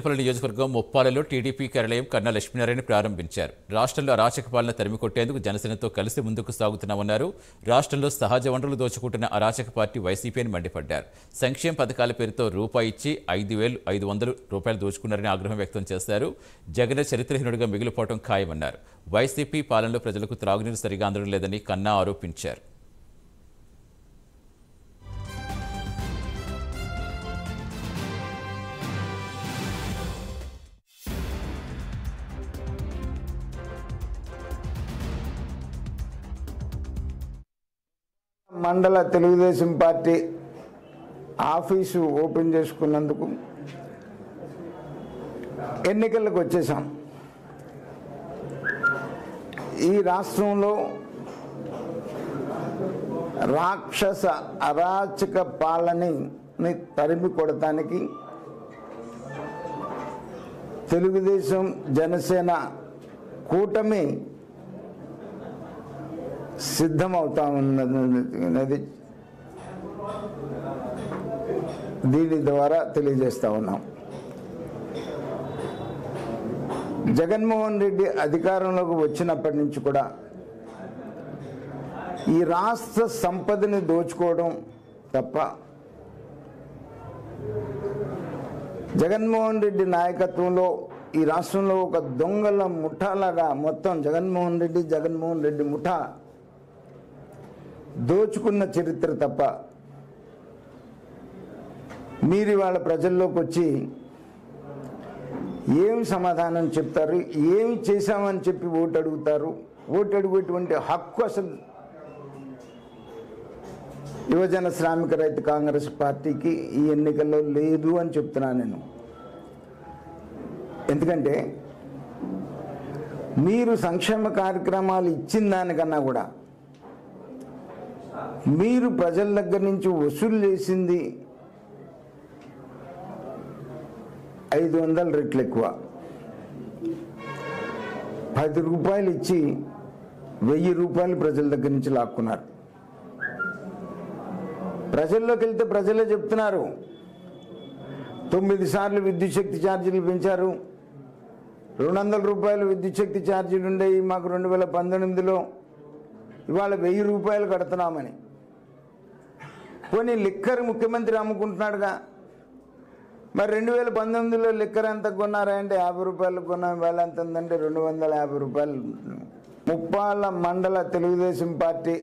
చింతపల్లి నియోజకవర్గం ముప్పాలలో టీడీపీ కార్యాలయం కన్నా లక్ష్మీనారాయణ ప్రారంభించారు. రాష్ట్రంలో అరాచక పాలన తరిమికొట్టేందుకు జనసేనతో కలిసి ముందుకు సాగుతున్నామన్నారు. రాష్ట్రంలో సహజ వనరులు దోచుకుంటున్న అరాచక పార్టీ వైసీపీ అని మండిపడ్డారు. సంక్షేమ పథకాల పేరుతో రూపాయి ఇచ్చి 5,500 దోచుకున్నారని ఆగ్రహం వ్యక్తం చేశారు. జగన్ చరిత్రహీనుడిగా మిగిలిపోవడం ఖాయమన్నారు. వైసీపీ పాలనలో ప్రజలకు త్రాగునీరు సరిగా అందడం లేదని కన్నా ఆరోపించారు. మండల తెలుగుదేశం పార్టీ ఆఫీసు ఓపెన్ చేసుకున్నందుకు ఎన్నికలకు వచ్చేసాం. ఈ రాష్ట్రంలో రాక్షస అరాచక పాలనని తరిమి కొడటానికి తెలుగుదేశం జనసేన కూటమి సిద్ధమవుతా ఉన్నది దీని ద్వారా తెలియజేస్తా ఉన్నాం. జగన్మోహన్ రెడ్డి అధికారంలోకి వచ్చినప్పటి నుంచి కూడా ఈ రాష్ట్ర సంపదని దోచుకోవడం తప్ప జగన్మోహన్ రెడ్డి నాయకత్వంలో ఈ రాష్ట్రంలో ఒక దొంగల ముఠాలాగా మొత్తం జగన్మోహన్ రెడ్డి ముఠా దోచుకున్న చరిత్ర తప్ప మీరు ఇవాళ ప్రజల్లోకి వచ్చి ఏమి సమాధానం చెప్తారు, ఏమి చేశామని చెప్పి ఓటు అడుగుతారు? ఓటు అడిగేటువంటి హక్కు అసలు యువజన శ్రామిక రైతు కాంగ్రెస్ పార్టీకి ఈ ఎన్నికల్లో లేదు అని చెప్తున్నాను నేను. ఎందుకంటే మీరు సంక్షేమ కార్యక్రమాలు ఇచ్చిన దానికన్నా కూడా మీరు ప్రజల దగ్గర నుంచి వసూలు చేసింది 500 రెట్లు ఎక్కువ. 10 రూపాయలు ఇచ్చి 1000 రూపాయలు ప్రజల దగ్గర నుంచి లాక్కున్నారు. ప్రజల్లోకి వెళ్తే ప్రజలే చెప్తున్నారు. 9 సార్లు విద్యుత్ శక్తి ఛార్జీలు పెంచారు. 200 రూపాయలు విద్యుత్ శక్తి ఛార్జీలు ఉండేవి మాకు 2019లో. ఇవాళ 1000 రూపాయలు కడుతున్నామని. పోనీ లిక్కర్ ముఖ్యమంత్రి అమ్ముకుంటున్నాడుగా, మరి 2019లో లిక్కర్ ఎంత కొన్నారా అంటే 50 రూపాయలు కొన్నాం. ఇవాళ ఎంత ఉందంటే 250 రూపాయలు. ముప్పాళ్ళ మండల తెలుగుదేశం పార్టీ